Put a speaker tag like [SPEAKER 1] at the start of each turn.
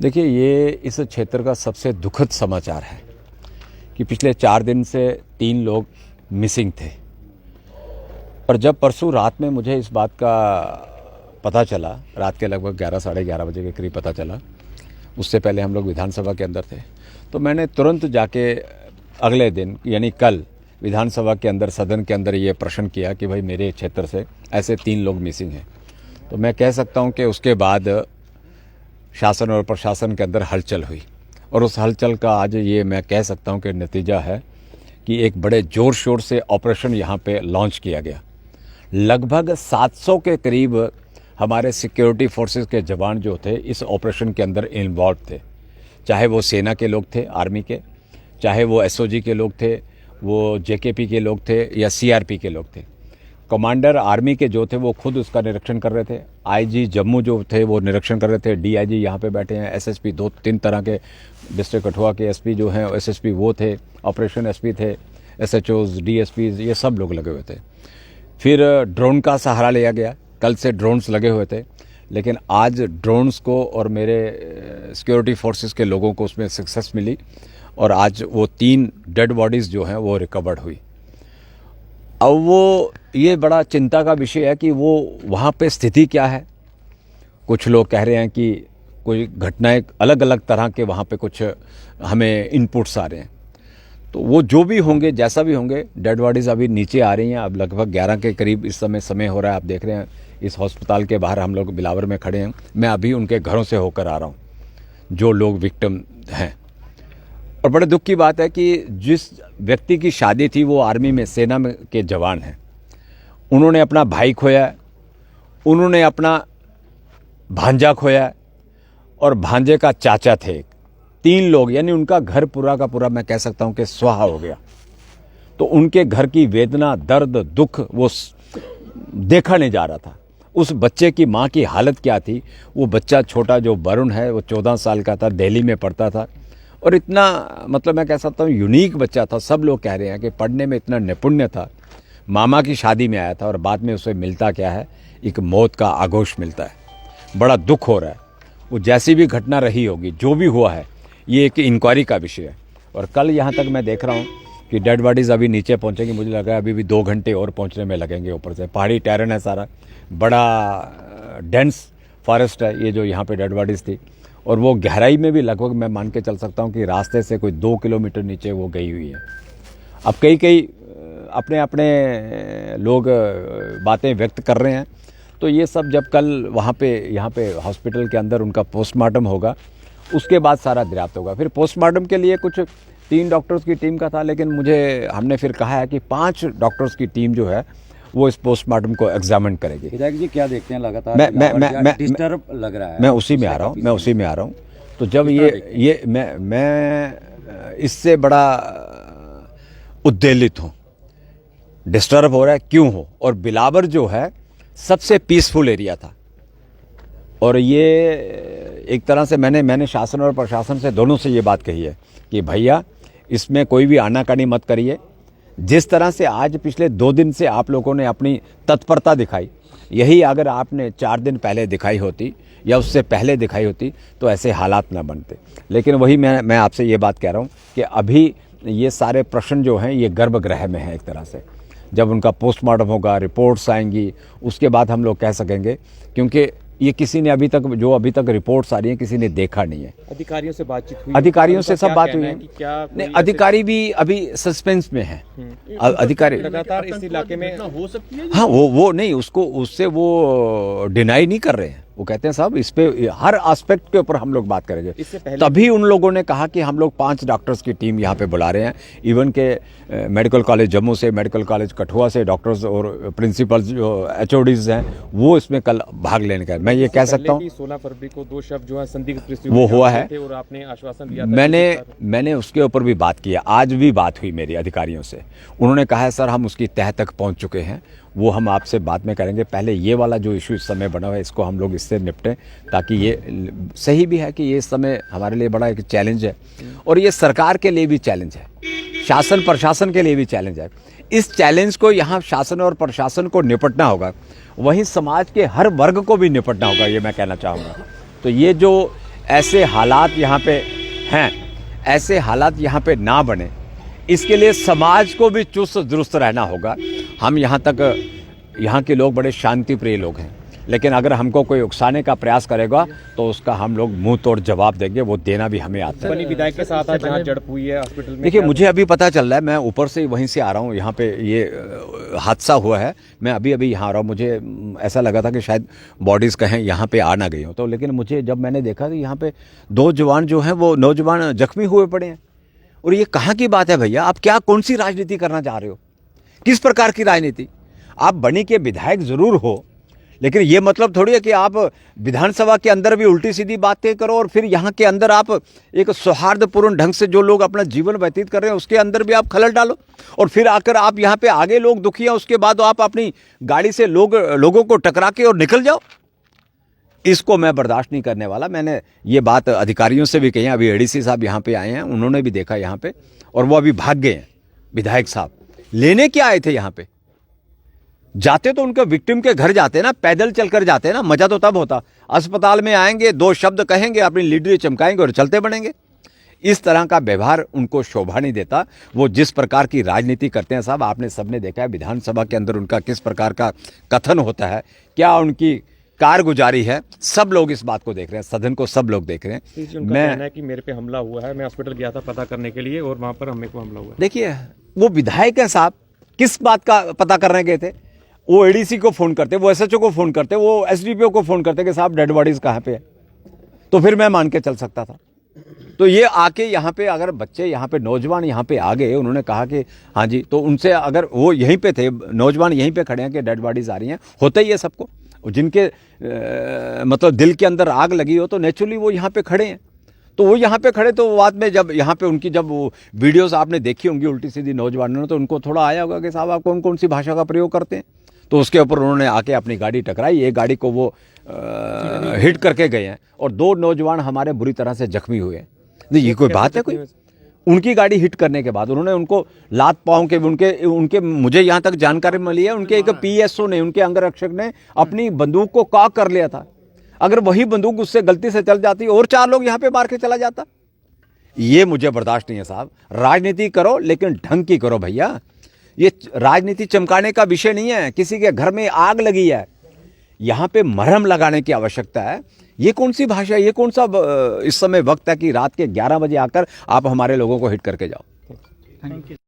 [SPEAKER 1] देखिए, ये इस क्षेत्र का सबसे दुखद समाचार है कि पिछले 4 दिन से 3 लोग मिसिंग थे। और जब परसों रात में मुझे इस बात का पता चला, रात के लगभग 11 साढ़े 11 बजे के करीब पता चला, उससे पहले हम लोग विधानसभा के अंदर थे, तो मैंने तुरंत जाके अगले दिन यानी कल विधानसभा के अंदर, सदन के अंदर ये प्रश्न किया कि भाई मेरे क्षेत्र से ऐसे 3 लोग मिसिंग हैं। तो मैं कह सकता हूँ कि उसके बाद शासन और प्रशासन के अंदर हलचल हुई, और उस हलचल का आज ये मैं कह सकता हूँ कि नतीजा है कि एक बड़े ज़ोर शोर से ऑपरेशन यहाँ पे लॉन्च किया गया। लगभग 700 के करीब हमारे सिक्योरिटी फोर्सेस के जवान जो थे इस ऑपरेशन के अंदर इन्वॉल्व थे, चाहे वो सेना के लोग थे, आर्मी के, चाहे वो एसओजी के लोग थे, वो जेकेपी के लोग थे या सीआरपी के लोग थे। कमांडर आर्मी के जो थे वो खुद उसका निरीक्षण कर रहे थे, आईजी जम्मू जो थे वो निरीक्षण कर रहे थे, डीआईजी यहाँ पे बैठे हैं, एसएसपी 2-3 तरह के डिस्ट्रिक्ट कठुआ के एसपी जो हैं, एसएसपी वो थे, ऑपरेशन एसपी थे, एसएचओज, डीएसपीज, ये सब लोग लगे हुए थे। फिर ड्रोन का सहारा लिया गया, कल से ड्रोन्स लगे हुए थे, लेकिन आज ड्रोन्स को और मेरे सिक्योरिटी फोर्सेस के लोगों को उसमें सक्सेस मिली, और आज वो 3 डेड बॉडीज़ जो हैं वो रिकवर्ड हुई। अब वो ये बड़ा चिंता का विषय है कि वो वहाँ पे स्थिति क्या है। कुछ लोग कह रहे हैं कि कोई घटनाएं अलग अलग तरह के वहाँ पे कुछ हमें इनपुट्स आ रहे हैं। तो वो जो भी होंगे, जैसा भी होंगे, डेड बॉडीज़ अभी नीचे आ रही हैं। अब लगभग 11 के करीब इस समय हो रहा है, आप देख रहे हैं इस हॉस्पिटल के बाहर हम लोग बिलावर में खड़े हैं। मैं अभी उनके घरों से होकर आ रहा हूँ, जो लोग विक्टिम हैं। और बड़े दुख की बात है कि जिस व्यक्ति की शादी थी वो आर्मी में, सेना में के जवान हैं, उन्होंने अपना भाई खोया है, उन्होंने अपना भांजा खोया है, और भांजे का चाचा थे। 3 लोग, यानी उनका घर पूरा का पूरा मैं कह सकता हूं कि स्वाहा हो गया। तो उनके घर की वेदना, दर्द, दुख वो देखा नहीं जा रहा था। उस बच्चे की माँ की हालत क्या थी। वो बच्चा छोटा जो वरुण है वो 14 साल का था, दिल्ली में पढ़ता था, और इतना मतलब मैं कह सकता हूँ यूनिक बच्चा था। सब लोग कह रहे हैं कि पढ़ने में इतना निपुण्य था, मामा की शादी में आया था, और बाद में उसे मिलता क्या है, एक मौत का आगोश मिलता है। बड़ा दुख हो रहा है। वो जैसी भी घटना रही होगी, जो भी हुआ है, ये एक इंक्वायरी का विषय है। और कल यहाँ तक मैं देख रहा हूँ कि डेड बॉडीज़ अभी नीचे पहुँचेंगी। मुझे लग रहा है अभी भी 2 घंटे और पहुँचने में लगेंगे। ऊपर से पहाड़ी टेरेन है, सारा बड़ा डेंस फॉरेस्ट है ये जो यहाँ पे डेड बॉडीज़ थी, और वो गहराई में भी लगभग मैं मान के चल सकता हूँ कि रास्ते से कोई 2 किलोमीटर नीचे वो गई हुई है। अब कई अपने अपने लोग बातें व्यक्त कर रहे हैं। तो ये सब जब कल वहाँ पे यहाँ पे हॉस्पिटल के अंदर उनका पोस्टमार्टम होगा, उसके बाद सारा दरियाफ्त होगा। फिर पोस्टमार्टम के लिए कुछ 3 डॉक्टर्स की टीम का था, लेकिन हमने फिर कहा है कि 5 डॉक्टर्स की टीम जो है वो इस पोस्टमार्टम को एग्जामिन करेगी।
[SPEAKER 2] विधायक जी क्या देखते हैं लगातार
[SPEAKER 1] मैं
[SPEAKER 2] डिस्टर्ब लग रहा है,
[SPEAKER 1] मैं उसी में आ रहा हूँ। तो जब ये मैं इससे बड़ा उद्वेलित हूँ। डिस्टर्ब हो रहा है, क्यों हो। और बिलावर जो है सबसे पीसफुल एरिया था, और ये एक तरह से मैंने शासन और प्रशासन से दोनों से ये बात कही है कि भैया इसमें कोई भी आनाकानी मत करिए। जिस तरह से आज पिछले 2 दिन से आप लोगों ने अपनी तत्परता दिखाई, यही अगर आपने 4 दिन पहले दिखाई होती या उससे पहले दिखाई होती तो ऐसे हालात ना बनते। लेकिन वही मैं आपसे ये बात कह रहा हूँ कि अभी ये सारे प्रश्न जो हैं ये गर्भगृह में हैं एक तरह से। जब उनका पोस्टमार्टम होगा, रिपोर्ट्स आएंगी, उसके बाद हम लोग कह सकेंगे, क्योंकि ये किसी ने अभी तक रिपोर्ट्स आ रही हैं, किसी ने देखा नहीं है।
[SPEAKER 3] अधिकारियों से बातचीत हुई,
[SPEAKER 1] अधिकारियों से सब बात हुई है।
[SPEAKER 3] नहीं,
[SPEAKER 1] अधिकारी भी अभी सस्पेंस में है। अधिकारी
[SPEAKER 3] लगातार इस इलाके में हो सकती है।
[SPEAKER 1] हाँ, वो नहीं, उससे वो डिनाई नहीं कर रहे हैं। वो कहते हैं साहब इस पे हर एस्पेक्ट के ऊपर हम लोग बात करेंगे। तभी उन लोगों ने कहा कि हम लोग 5 डॉक्टर्स की टीम यहाँ पे बुला रहे हैं। इवन के मेडिकल कॉलेज जम्मू से, मेडिकल कॉलेज कठुआ से डॉक्टर्स और प्रिंसिपल्स जो एचओडीज हैं वो इसमें कल भाग लेने का। मैं ये कह सकता हूँ
[SPEAKER 3] 16 फरवरी को 2 शव जो है संदिग्ध परिस्थितियों
[SPEAKER 1] वो हुआ है,
[SPEAKER 3] और आपने आश्वासन दिया था।
[SPEAKER 1] मैंने उसके ऊपर भी बात किया। आज भी बात हुई मेरी अधिकारियों से। उन्होंने कहा है सर हम उसकी तह तक पहुँच चुके हैं, वो हम आपसे बाद में करेंगे। पहले ये वाला जो इशू इस समय बना हुआ है इसको हम लोग इससे निपटें, ताकि ये सही भी है कि ये इस समय हमारे लिए बड़ा एक चैलेंज है, और ये सरकार के लिए भी चैलेंज है, शासन प्रशासन के लिए भी चैलेंज है। इस चैलेंज को यहाँ शासन और प्रशासन को निपटना होगा, वहीं समाज के हर वर्ग को भी निपटना होगा, ये मैं कहना चाहूँगा। तो ये जो ऐसे हालात यहाँ पे हैं, ऐसे हालात यहाँ पे ना बने, इसके लिए समाज को भी चुस्त दुरुस्त रहना होगा। हम यहाँ के लोग बड़े शांति प्रिय लोग हैं, लेकिन अगर हमको कोई उकसाने का प्रयास करेगा तो उसका हम लोग मुंह तोड़ जवाब देंगे, वो देना भी हमें आता है।
[SPEAKER 3] बनी विधायक के साथ आज जहाँ झड़प हुई है हॉस्पिटल में,
[SPEAKER 1] देखिए, मुझे अभी पता चल रहा है, मैं ऊपर से वहीं से आ रहा हूँ, यहाँ पे ये हादसा हुआ है, मैं अभी यहाँ आ रहा हूँ। मुझे ऐसा लगा था कि शायद बॉडीज़ कहें यहाँ पे आ ना गई हो, तो लेकिन मुझे जब मैंने देखा कि यहाँ पे 2 जवान जो हैं वो नौजवान जख्मी हुए पड़े हैं। और ये कहाँ की बात है भैया? आप क्या कौन सी राजनीति करना चाह रहे हो? किस प्रकार की राजनीति? आप बनी के विधायक जरूर हो, लेकिन ये मतलब थोड़ी है कि आप विधानसभा के अंदर भी उल्टी सीधी बातें करो और फिर यहाँ के अंदर आप एक सौहार्दपूर्ण ढंग से जो लोग अपना जीवन व्यतीत कर रहे हैं उसके अंदर भी आप खलल डालो, और फिर आकर आप यहाँ पे आगे लोग दुखी हैं, उसके बाद आप अपनी गाड़ी से लोगों को टकरा के और निकल जाओ। इसको मैं बर्दाश्त नहीं करने वाला। मैंने ये बात अधिकारियों से भी कही है। अभी एडीसी साहब यहाँ पे आए हैं, उन्होंने भी देखा यहाँ पे, और वो अभी भाग गए हैं। विधायक साहब लेने क्या आए थे यहाँ पे? जाते तो उनके विक्टिम के घर जाते ना, पैदल चलकर जाते ना, मजा तो तब होता। अस्पताल में आएंगे, 2 शब्द कहेंगे, अपनी लीडरी चमकाएंगे और चलते बढ़ेंगे। इस तरह का व्यवहार उनको शोभा नहीं देता। वो जिस प्रकार की राजनीति करते हैं साहब, आपने सबने देखा है विधानसभा के अंदर उनका किस प्रकार का कथन होता है, क्या उनकी कारगुजारी है, सब लोग इस बात को देख रहे हैं, सदन को सब लोग देख रहे हैं।
[SPEAKER 3] उनका कहना है कि मेरे पे हमला हुआ है, मैं हॉस्पिटल गया था पता करने के लिए और वहां पर मेरे को हमला हुआ है।
[SPEAKER 1] देखिए, वो विधायक है साहब, किस बात का पता करने गए थे? वो एडीसी को फोन करते, वो एसएचओ को फोन करते, वो एसडीपीओ को फोन करते कि साहब डेड बॉडीज कहाँ पे है, तो फिर मैं मान के चल सकता था। तो ये आके यहाँ पे अगर बच्चे यहाँ पे नौजवान यहाँ पे आ गए, उन्होंने कहा कि हाँ जी, तो उनसे अगर वो यहीं पे थे, नौजवान यहीं पे खड़े हैं कि डेड बॉडीज आ रही हैं, होता ही है सबको। जिनके मतलब दिल के अंदर आग लगी हो तो नेचुरली वो यहाँ पे खड़े हैं। तो वो यहाँ पे खड़े, तो बाद में जब यहाँ पे उनकी जब वो वीडियोस आपने देखी होंगी उल्टी सीधी नौजवानों ने, तो उनको थोड़ा आया होगा कि साहब आप कौन कौन सी भाषा का प्रयोग करते हैं। तो उसके ऊपर उन्होंने आके अपनी गाड़ी टकराई, एक गाड़ी को वो हिट करके गए हैं और 2 नौजवान हमारे बुरी तरह से जख्मी हुए हैं। नहीं, ये कोई बात है कोई? उनकी गाड़ी हिट करने के बाद उन्होंने उनको लात पाँव के उनके मुझे यहाँ तक जानकारी मिली है, उनके एक पीएसओ ने, उनके अंगरक्षक ने अपनी बंदूक को कॉक कर लिया था। अगर वही बंदूक उससे गलती से चल जाती और 4 लोग यहाँ पे मार के चला जाता। ये मुझे बर्दाश्त नहीं है साहब। राजनीति करो लेकिन ढंग की करो भैया। ये राजनीति चमकाने का विषय नहीं है। किसी के घर में आग लगी है, यहाँ पे मरहम लगाने की आवश्यकता है। ये कौन सी भाषा है? ये कौन सा इस समय वक्त है कि रात के 11 बजे आकर आप हमारे लोगों को हिट करके जाओ?